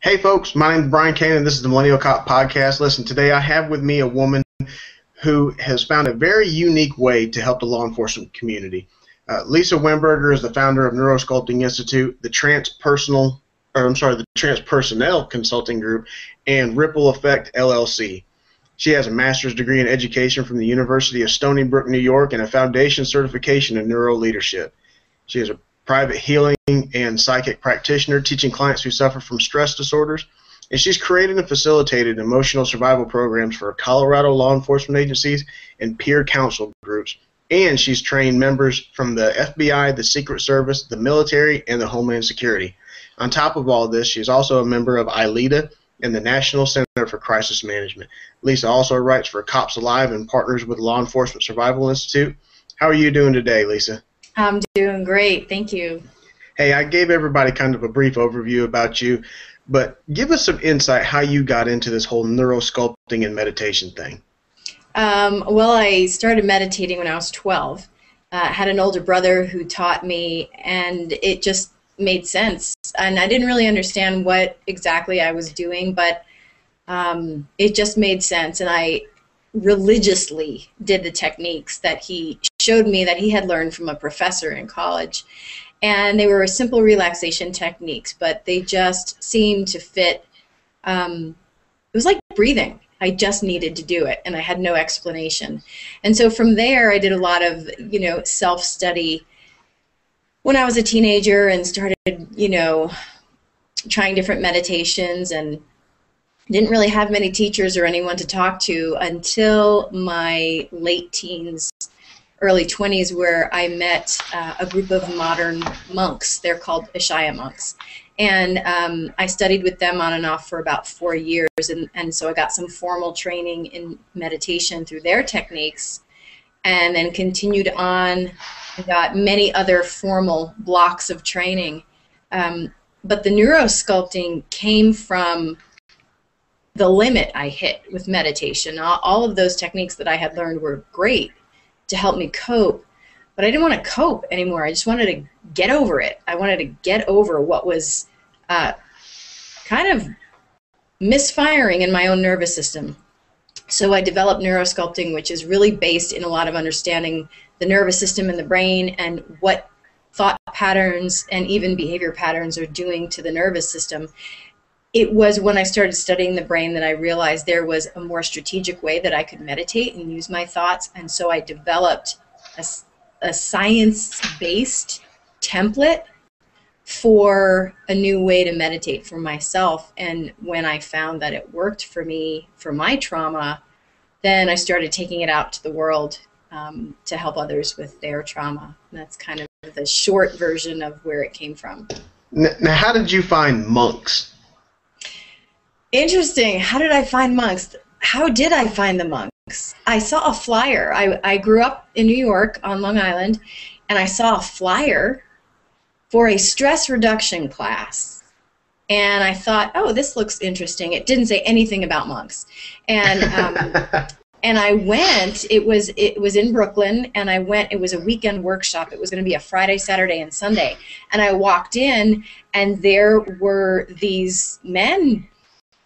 Hey folks, my name is Brian Kane and this is the Millennial Cop Podcast. Listen, today I have with me a woman who has found a very unique way to help the law enforcement community. Lisa Wimberger is the founder of Neurosculpting Institute, the Transpersonal Consulting Group, and Ripple Effect LLC. She has a master's degree in education from the University of Stony Brook, New York, and a foundation certification in neuro leadership. She is a private healing and psychic practitioner teaching clients who suffer from stress disorders, and she's created and facilitated emotional survival programs for Colorado law enforcement agencies and peer counsel groups, and she's trained members from the FBI, the Secret Service, the military, and the Homeland Security. On top of all this, she is also a member of ILEDA and the National Center for Crisis Management. Lisa also writes for Cops Alive and partners with Law Enforcement Survival Institute. How are you doing today, Lisa? I'm doing great, thank you. Hey, I gave everybody kind of a brief overview about you, but give us some insight how you got into this whole neurosculpting and meditation thing. Well, I started meditating when I was 12. I had an older brother who taught me, and it just made sense. And I didn't really understand what exactly I was doing, but it just made sense. And I religiously did the techniques that he showed me that he had learned from a professor in college. And they were simple relaxation techniques, but they just seemed to fit. It was like breathing. I just needed to do it, and I had no explanation. And so from there, I did a lot of, self-study when I was a teenager and started, trying different meditations, and didn't really have many teachers or anyone to talk to until my late teens, early 20s, where I met a group of modern monks. They're called Ishaya monks. And I studied with them on and off for about 4 years, and so I got some formal training in meditation through their techniques, and then continued on. I got many other formal blocks of training. But the neurosculpting came from the limit I hit with meditation. All of those techniques that I had learned were great to help me cope, but I didn't want to cope anymore. I just wanted to get over it. I wanted to get over what was kind of misfiring in my own nervous system. So I developed neurosculpting, which is really based in a lot of understanding the nervous system and the brain and what thought patterns and even behavior patterns are doing to the nervous system. It was when I started studying the brain that I realized there was a more strategic way that I could meditate and use my thoughts, and so I developed a science-based template for a new way to meditate for myself. And when I found that it worked for me, for my trauma, then I started taking it out to the world to help others with their trauma. And that's kind of the short version of where it came from. Now, how did you find monks? Interesting. How did I find monks? How did I find the monks? I saw a flyer. I grew up in New York on Long Island, and I saw a flyer for a stress reduction class. And I thought, oh, this looks interesting. It didn't say anything about monks. And and I went. It was in Brooklyn, and I went. It was a weekend workshop. It was going to be a Friday, Saturday, and Sunday. And I walked in, and there were these men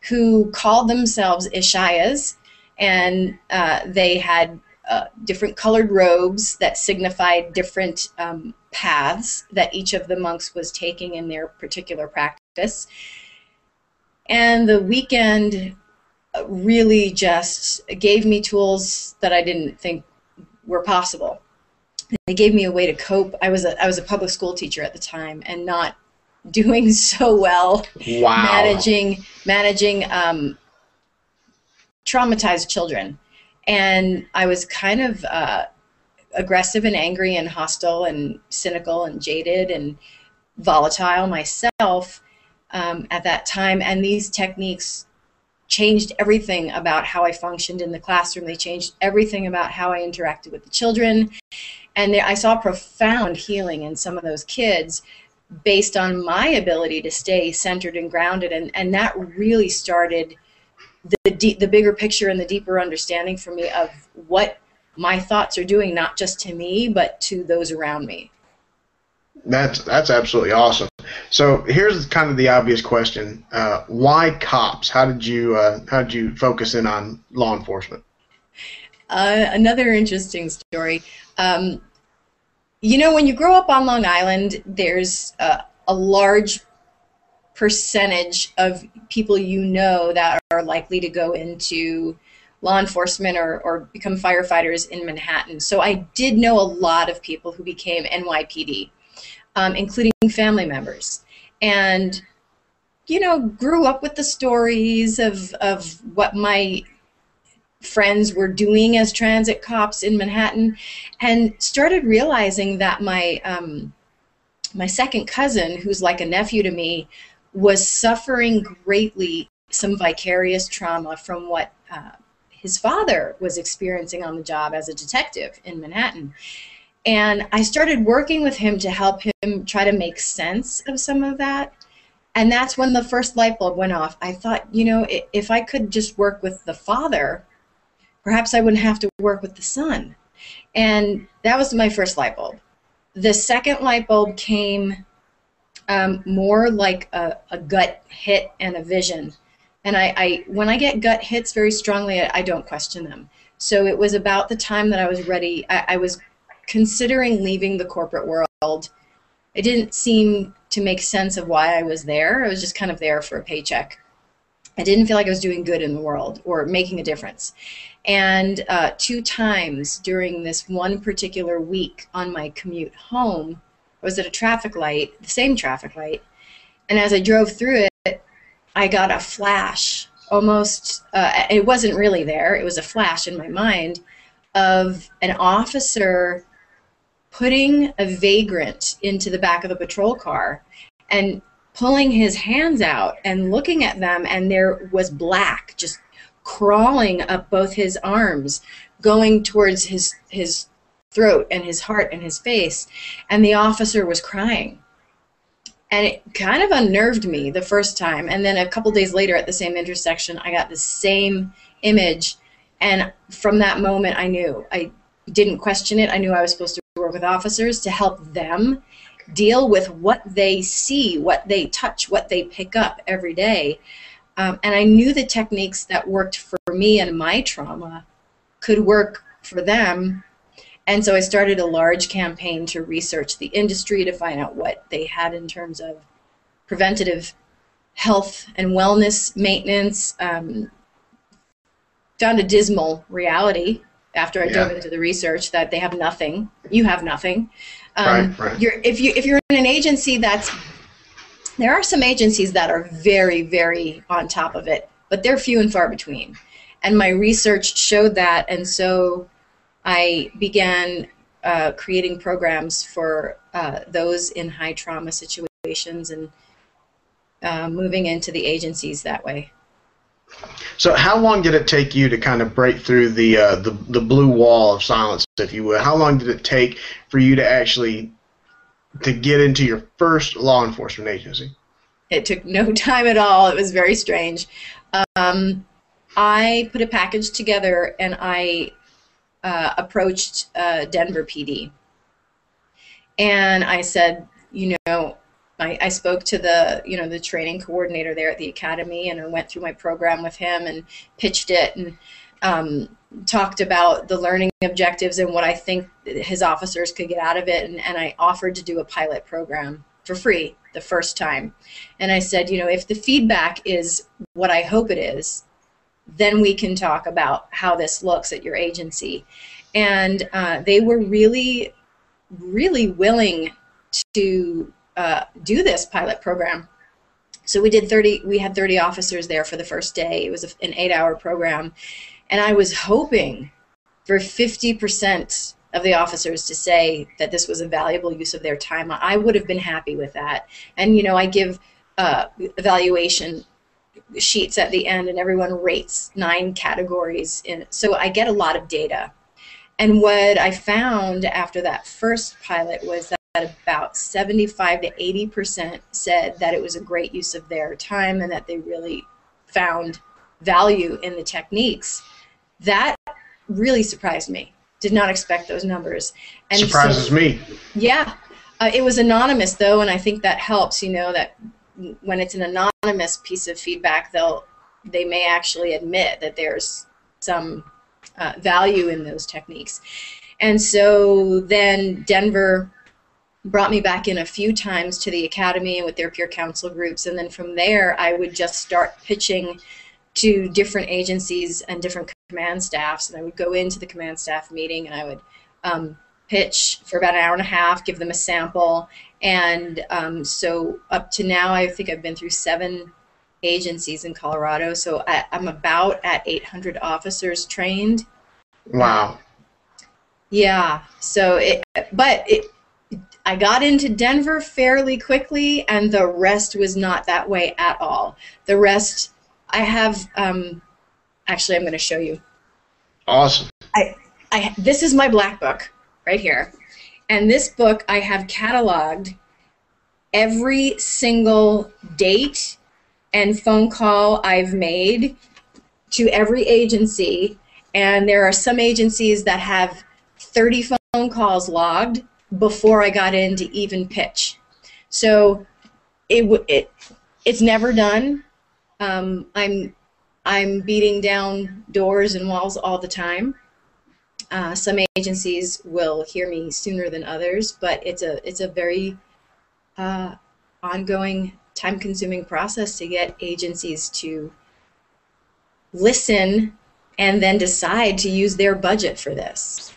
who called themselves Ishayas, and they had different colored robes that signified different paths that each of the monks was taking in their particular practice. And the weekend really just gave me tools that I didn't think were possible. They gave me a way to cope. I was a public school teacher at the time, and not doing so well. Wow. managing traumatized children, and I was kind of aggressive and angry and hostile and cynical and jaded and volatile myself at that time. And these techniques changed everything about how I functioned in the classroom. They changed everything about how I interacted with the children, and I saw profound healing in some of those kids based on my ability to stay centered and grounded, and that really started the bigger picture and the deeper understanding for me of what my thoughts are doing, not just to me, but to those around me. That's absolutely awesome. So here's kind of the obvious question: why cops? How did you focus in on law enforcement? Another interesting story. Um, when you grow up on Long Island, there's a large percentage of people that are likely to go into law enforcement or become firefighters in Manhattan. So I did know a lot of people who became NYPD, including family members. And, grew up with the stories of what my friends were doing as transit cops in Manhattan, and started realizing that my second cousin, who's like a nephew to me, was suffering greatly some vicarious trauma from what his father was experiencing on the job as a detective in Manhattan. And I started working with him to help him try to make sense of some of that. And that's when the first light bulb went off. I thought, if I could just work with the father, perhaps I wouldn't have to work with the son. And that was my first light bulb. The second light bulb came more like a gut hit and a vision. And I when I get gut hits very strongly, I don't question them. So it was about the time that I was ready. I was considering leaving the corporate world. It didn't seem to make sense of why I was there. I was just kind of there for a paycheck. I didn't feel like I was doing good in the world or making a difference. And 2 times during this one particular week on my commute home, I was at a traffic light, the same traffic light, and as I drove through it, I got a flash, almost, it wasn't really there, it was a flash in my mind, of an officer putting a vagrant into the back of the patrol car and pulling his hands out and looking at them, and there was black just crawling up both his arms, going towards his throat and his heart and his face, and the officer was crying. And it kind of unnerved me the first time, and then a couple days later at the same intersection, I got the same image, and from that moment I knew. I didn't question it. I knew I was supposed to work with officers to help them deal with what they see, what they touch, what they pick up every day. And I knew the techniques that worked for me and my trauma could work for them. And so I started a large campaign to research the industry to find out what they had in terms of preventative health and wellness maintenance. Found a dismal reality after I dove into the research that they have nothing. You have nothing. Right. If you're in an agency there are some agencies that are very, very on top of it, but they're few and far between. And my research showed that, and so I began creating programs for those in high trauma situations and moving into the agencies that way. So how long did it take you to kind of break through the blue wall of silence, if you will? How long did it take for you to actually to get into your first law enforcement agency? It took no time at all. It was very strange. I put a package together and I approached Denver PD. And I said, I spoke to the training coordinator there at the academy, and I went through my program with him and pitched it and talked about the learning objectives and what I think his officers could get out of it. And I offered to do a pilot program for free the first time. And I said, if the feedback is what I hope it is, then we can talk about how this looks at your agency. And they were really, really willing to do this pilot program. So we had 30 officers there for the first day. It was an 8-hour program. And I was hoping for 50% of the officers to say that this was a valuable use of their time. I would have been happy with that. And, I give evaluation sheets at the end, and everyone rates 9 categories. So I get a lot of data. And what I found after that first pilot was that about 75 to 80% said that it was a great use of their time and that they really found value in the techniques. That really surprised me. Did not expect those numbers. And surprises me. Yeah. It was anonymous, though, and I think that helps, that when it's an anonymous piece of feedback, they may actually admit that there's some value in those techniques. And so then Denver brought me back in a few times to the academy and with their peer council groups, and then from there I would just start pitching to different agencies and different command staffs, and I would go into the command staff meeting and I would pitch for about an hour and a half, give them a sample, and so up to now I think I've been through 7 agencies in Colorado, so I'm about at 800 officers trained. Wow. Yeah, so I got into Denver fairly quickly, and the rest was not that way at all. The rest, I have, actually I'm going to show you. Awesome. This is my black book right here, and this book I have cataloged every single date and phone call I've made to every agency, and there are some agencies that have 30 phone calls logged before I got in to even pitch. So it's never done. I'm beating down doors and walls all the time. Some agencies will hear me sooner than others, but it's a very ongoing, time-consuming process to get agencies to listen and then decide to use their budget for this.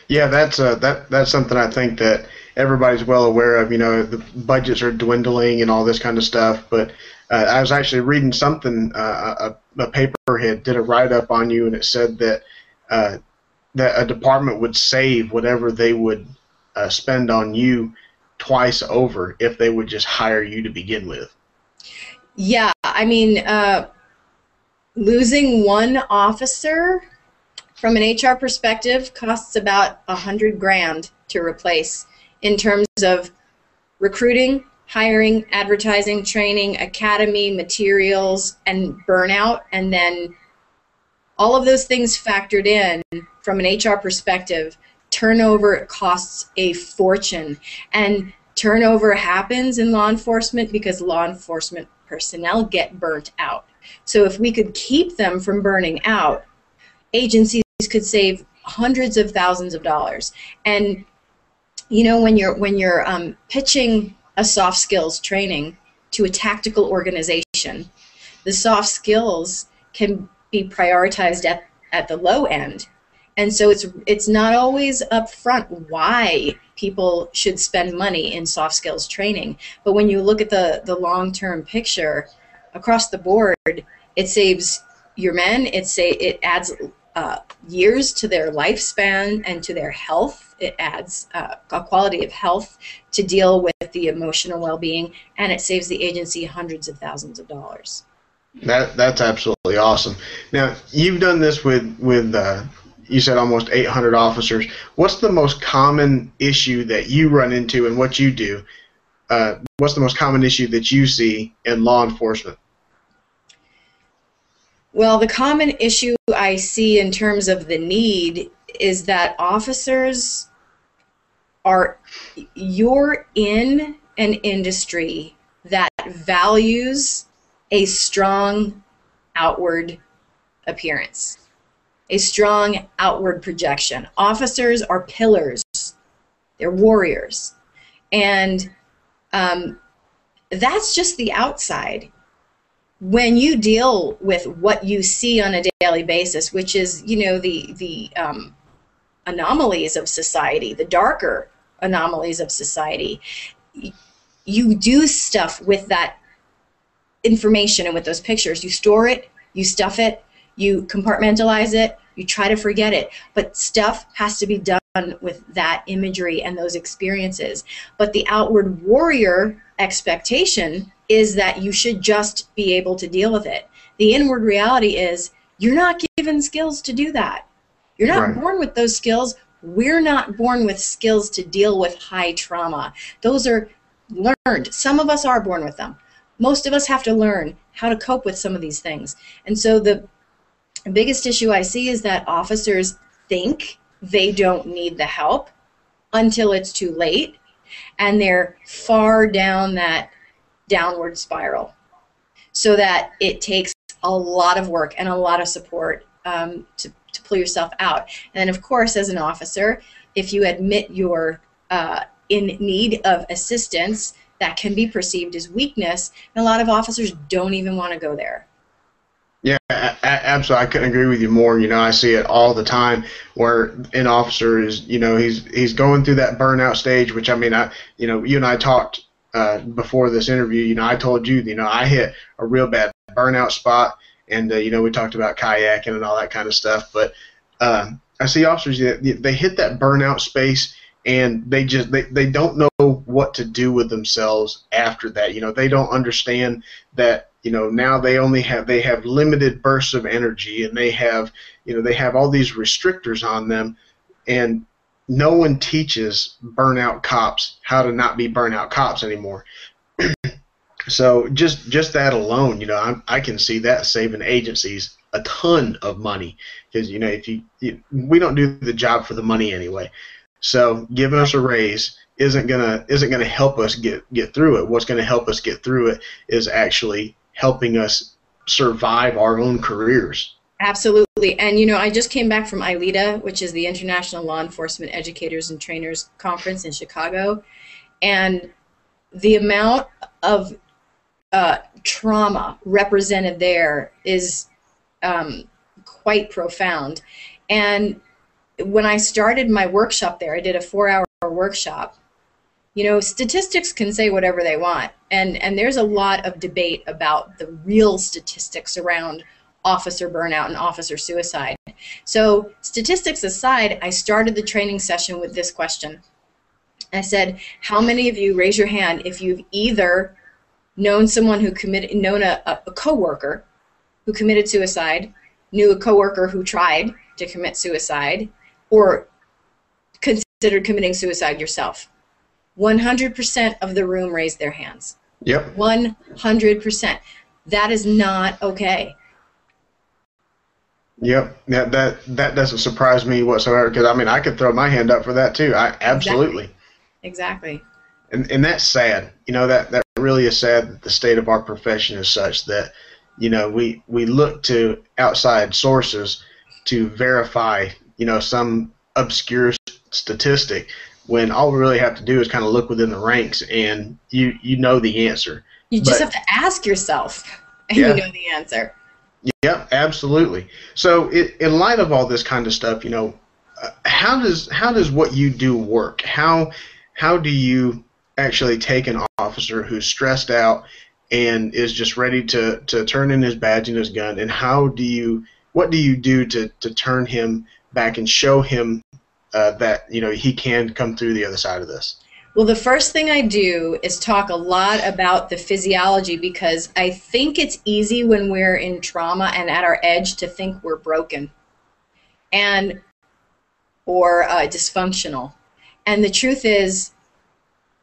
Yeah, that's something I think that everybody's well aware of. The budgets are dwindling and all this kind of stuff. But I was actually reading something. A paper did a write-up on you, and it said that that a department would save whatever they would spend on you twice over if they would just hire you to begin with. Yeah, I mean, losing one officer from an HR perspective costs about $100,000 to replace in terms of recruiting, hiring, advertising, training, academy, materials, and burnout, and then all of those things factored in from an HR perspective. Turnover costs a fortune, and turnover happens in law enforcement because law enforcement personnel get burnt out. So if we could keep them from burning out, agencies could save hundreds of thousands of dollars. And when you're pitching a soft skills training to a tactical organization, the soft skills can be prioritized at the low end. And so it's not always upfront why people should spend money in soft skills training. But when you look at the long-term picture across the board, it saves your men, it adds years to their lifespan and to their health. It adds a quality of health to deal with the emotional well-being, and it saves the agency hundreds of thousands of dollars. That's absolutely awesome. Now, you've done this with you said almost 800 officers. What's the most common issue that you run into in what you do? What's the most common issue that you see in law enforcement? Well, the common issue I see in terms of the need is that officers you're in an industry that values a strong outward appearance, a strong outward projection. Officers are pillars. They're warriors. And that's just the outside. When you deal with what you see on a daily basis, which is, the anomalies of society, the darker anomalies of society, you do stuff with that information and with those pictures. You store it, you stuff it, you compartmentalize it, you try to forget it. But stuff has to be done with that imagery and those experiences. But the outward warrior expectation is that you should just be able to deal with it. The inward reality is you're not given skills to do that. You're not born with those skills. We're not born with skills to deal with high trauma. Those are learned. Some of us are born with them. Most of us have to learn how to cope with some of these things. And so the biggest issue I see is that officers think they don't need the help until it's too late. and they're far down that downward spiral, so that it takes a lot of work and a lot of support to pull yourself out. And then, of course, as an officer, if you admit you're in need of assistance, that can be perceived as weakness, and a lot of officers don't even want to go there. Yeah, absolutely. I couldn't agree with you more. I see it all the time where an officer is, he's going through that burnout stage, which, I mean, you and I talked before this interview. I told you, I hit a real bad burnout spot, and, we talked about kayaking and all that kind of stuff. But I see officers, they hit that burnout space, and they don't know what to do with themselves after that. They don't understand that, now they have limited bursts of energy, and they have all these restrictors on them, and no one teaches burnout cops how to not be burnout cops anymore. So just that alone, I can see that saving agencies a ton of money, because we don't do the job for the money anyway. So giving us a raise isn't gonna help us get through it. What's gonna help us get through it is actually helping us survive our own careers. Absolutely. And I just came back from ILETA, which is the International Law Enforcement Educators and Trainers Conference in Chicago, and the amount of trauma represented there is quite profound. And when I started my workshop there, I did a 4-hour workshop. Statistics can say whatever they want, and there's a lot of debate about the real statistics around officer burnout and officer suicide. So statistics aside, I started the training session with this question. I said, how many of you, raise your hand, if you've either known someone who known a coworker who committed suicide, knew a coworker who tried to commit suicide, or considered committing suicide yourself? 100% of the room raised their hands. Yep. 100%. That is not okay. Yep. That doesn't surprise me whatsoever, because I could throw my hand up for that too. Absolutely. Exactly. And that's sad. That really is sad that the state of our profession is such that we look to outside sources to verify some obscure statistic, when all we really have to do is kind of look within the ranks, and you know the answer. You just have to ask yourself, and yeah. You know the answer. Yep, absolutely. So in light of all this kind of stuff, how does what you do work? How do you actually take an officer who's stressed out and is just ready to turn in his badge and his gun, and what do you do to turn him back and show him that he can come through the other side of this? Well, the first thing I do is talk a lot about the physiology, because I think it's easy when we're in trauma and at our edge to think we're broken or dysfunctional. And the truth is,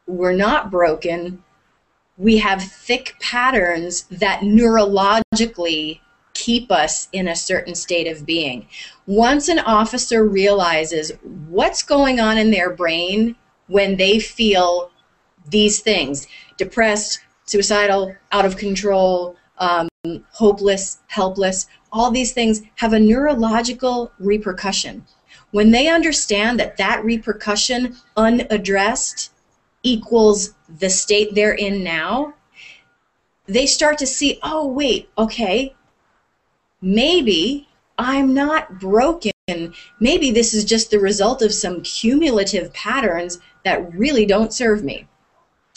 we're not broken. We have thick patterns that neurologically keep us in a certain state of being. Once an officer realizes what's going on in their brain when they feel these things, depressed, suicidal, out of control, hopeless, helpless, all these things have a neurological repercussion. When they understand that repercussion unaddressed equals the state they're in now, they start to see, oh, wait, okay, maybe I'm not broken. Maybe this is just the result of some cumulative patterns that really don't serve me.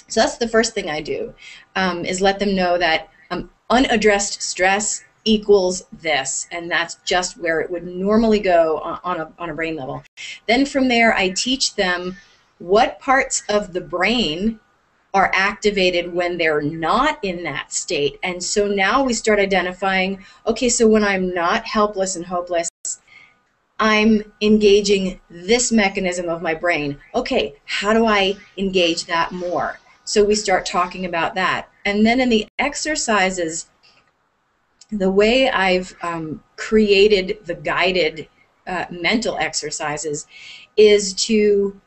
So that's the first thing I do, is let them know that unaddressed stress equals this, and that's just where it would normally go on a brain level. Then from there, I teach them what parts of the brain are activated when they're not in that state. And so now we start identifying, okay, so when I'm not helpless and hopeless, I'm engaging this mechanism of my brain. Okay, how do I engage that more? So we start talking about that. And then in the exercises, the way I've created the guided mental exercises is to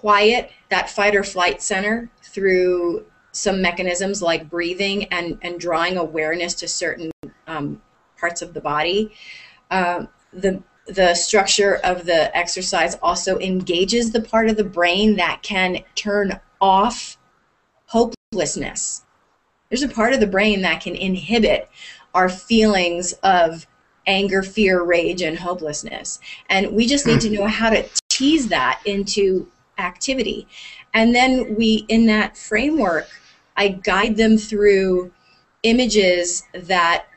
quiet that fight or flight center through some mechanisms like breathing and drawing awareness to certain parts of the body. The structure of the exercise also engages the part of the brain that can turn off hopelessness. There's a part of the brain that can inhibit our feelings of anger, fear, rage, and hopelessness. And we just need to know how to tease that into activity. And then in that framework, I guide them through images that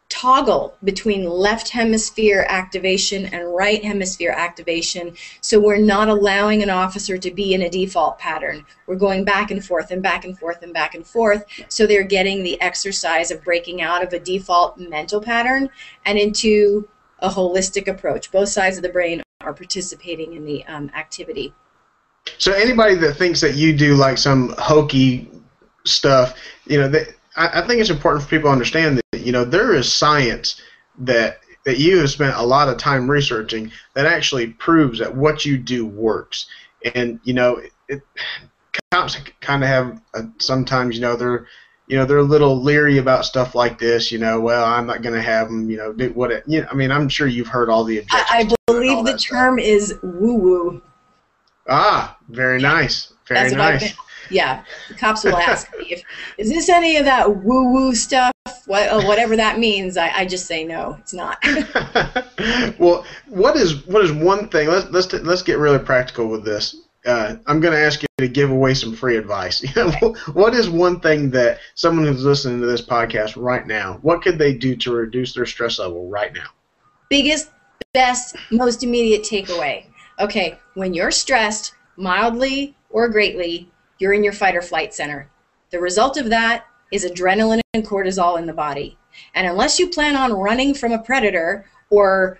toggle between left hemisphere activation and right hemisphere activation, so we're not allowing an officer to be in a default pattern. We're going back and forth and back and forth and back and forth, so they're getting the exercise of breaking out of a default mental pattern and into a holistic approach. Both sides of the brain are participating in the activity. So anybody that thinks that you do like some hokey stuff, I think it's important for people to understand that, there is science that you have spent a lot of time researching that actually proves that what you do works. And, cops kind of have sometimes, they're a little leery about stuff like this. Well, I'm not going to have them, do what it, I'm sure you've heard all the objections. I believe the term is woo-woo. Ah, very nice. Very nice. Yeah, the cops will ask me, is this any of that woo-woo stuff? Whatever that means, I just say no, it's not. Well, what is one thing? Let's get really practical with this. I'm going to ask you to give away some free advice. What is one thing that someone who's listening to this podcast right now, what could they do to reduce their stress level right now? Biggest, best, most immediate takeaway. Okay, when you're stressed, mildly or greatly, you're in your fight or flight center. The result of that is adrenaline and cortisol in the body. And unless you plan on running from a predator or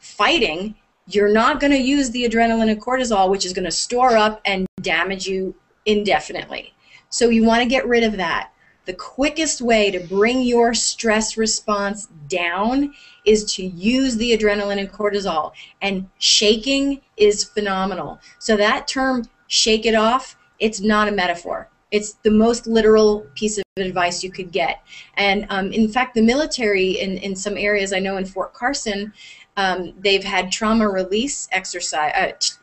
fighting, you're not going to use the adrenaline and cortisol, which is going to store up and damage you indefinitely. So you want to get rid of that. The quickest way to bring your stress response down is to use the adrenaline and cortisol. And shaking is phenomenal. So that term, shake it off, it's not a metaphor. It's the most literal piece of advice you could get. And in fact, the military in some areas, I know in Fort Carson, they've had tremor release exercises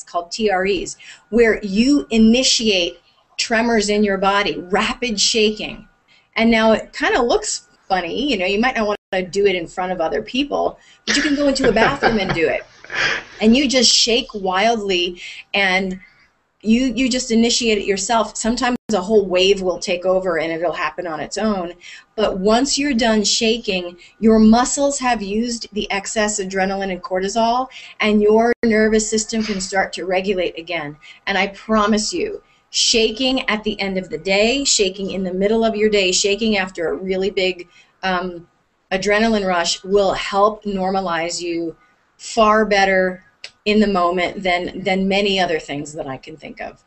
called TREs, where you initiate tremors in your body, rapid shaking. And now it kind of looks funny, you might not want to do it in front of other people, but you can go into a bathroom and do it. And you just shake wildly, and you just initiate it yourself. Sometimes a whole wave will take over and it'll happen on its own. But once you're done shaking, your muscles have used the excess adrenaline and cortisol, and your nervous system can start to regulate again. And I promise you, shaking at the end of the day, shaking in the middle of your day, shaking after a really big adrenaline rush will help normalize you far better in the moment than many other things that I can think of.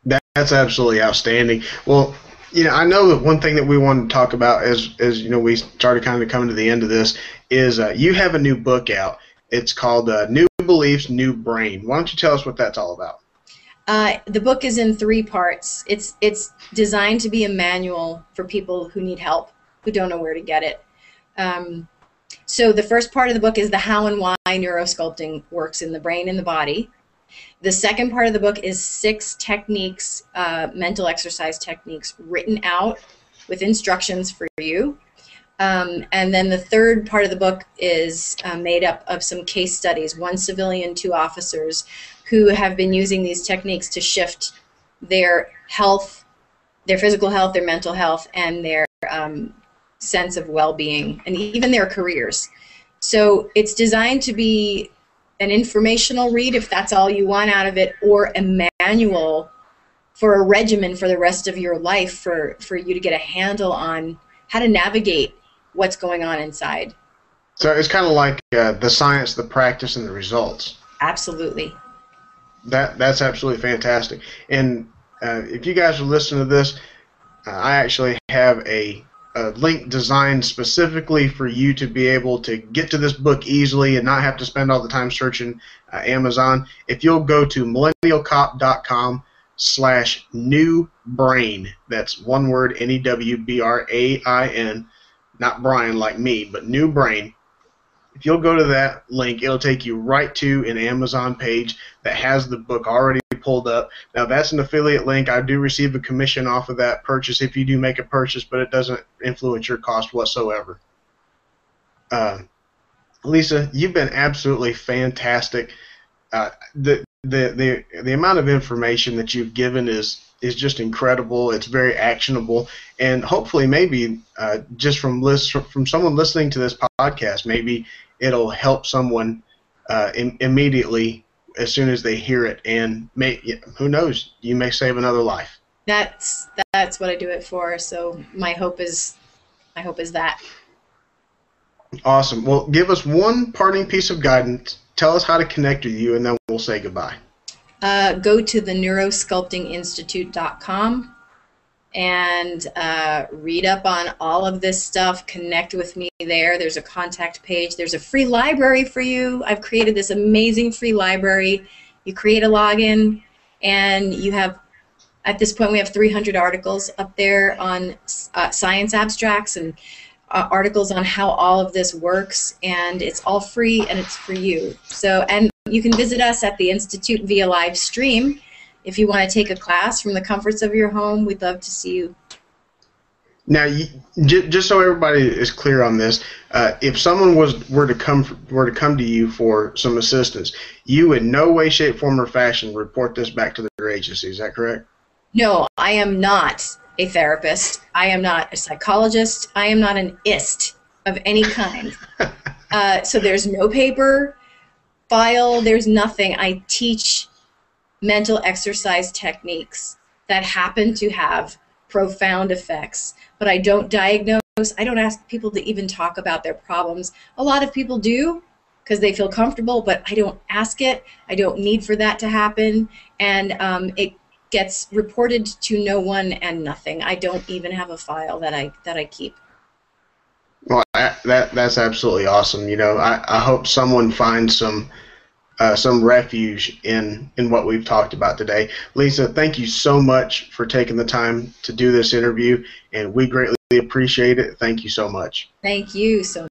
That's absolutely outstanding. Well, I know that one thing that we want to talk about as we started kind of coming to the end of this is you have a new book out. It's called New Beliefs, New Brain. Why don't you tell us what that's all about? The book is in 3 parts. It's designed to be a manual for people who need help, who don't know where to get it. So the first part of the book is the how and why neurosculpting works in the brain and the body. The second part of the book is 6 techniques, mental exercise techniques, written out with instructions for you. And then the third part of the book is made up of some case studies, 1 civilian, 2 officers, who have been using these techniques to shift their health, their physical health, their mental health, and their sense of well-being, and even their careers. So it's designed to be an informational read, if that's all you want out of it, or a manual for a regimen for the rest of your life for you to get a handle on how to navigate what's going on inside. So it's kind of like the science, the practice, and the results. Absolutely. That's absolutely fantastic. And if you guys are listening to this, I actually have a a link designed specifically for you to be able to get to this book easily and not have to spend all the time searching Amazon. If you'll go to millennialcop.com/newbrain, that's one word, NEWBRAIN, not Brian like me, but New Brain. If you'll go to that link, it'll take you right to an Amazon page that has the book already pulled up. Now, that's an affiliate link. I do receive a commission off of that purchase if you do make a purchase, but it doesn't influence your cost whatsoever. Lisa, you've been absolutely fantastic. The amount of information that you've given is just incredible. It's very actionable, and hopefully, maybe just from someone listening to this podcast, maybe it'll help someone immediately as soon as they hear it, and who knows, you may save another life. That's what I do it for. So my hope is that. Awesome. Well, give us one parting piece of guidance. Tell us how to connect with you, and then we'll say goodbye. Go to the neurosculptinginstitute.com and read up on all of this stuff. Connect with me there. There's a contact page. There's a free library for you. I've created this amazing free library. You create a login, and you have, at this point, we have 300 articles up there on science abstracts and articles on how all of this works, and it's all free and it's for you. So, and you can visit us at the Institute via live stream. If you want to take a class from the comforts of your home, we'd love to see you. Now, just so everybody is clear on this, if someone were to come to you for some assistance, you in no way, shape, form, or fashion report this back to their agency. Is that correct? No, I am not a therapist. I am not a psychologist. I am not an IST of any kind. So there's no paper file. There's nothing. I teach mental exercise techniques that happen to have profound effects, but I don't diagnose. I don't ask people to even talk about their problems. A lot of people do because they feel comfortable, but I don't ask it. I don't need for that to happen, and it gets reported to no one and nothing. I don't even have a file that I keep. Well, that's absolutely awesome. You know, I hope someone finds some refuge in what we've talked about today. Lisa, thank you so much for taking the time to do this interview, and we greatly appreciate it. Thank you so much. Thank you so much.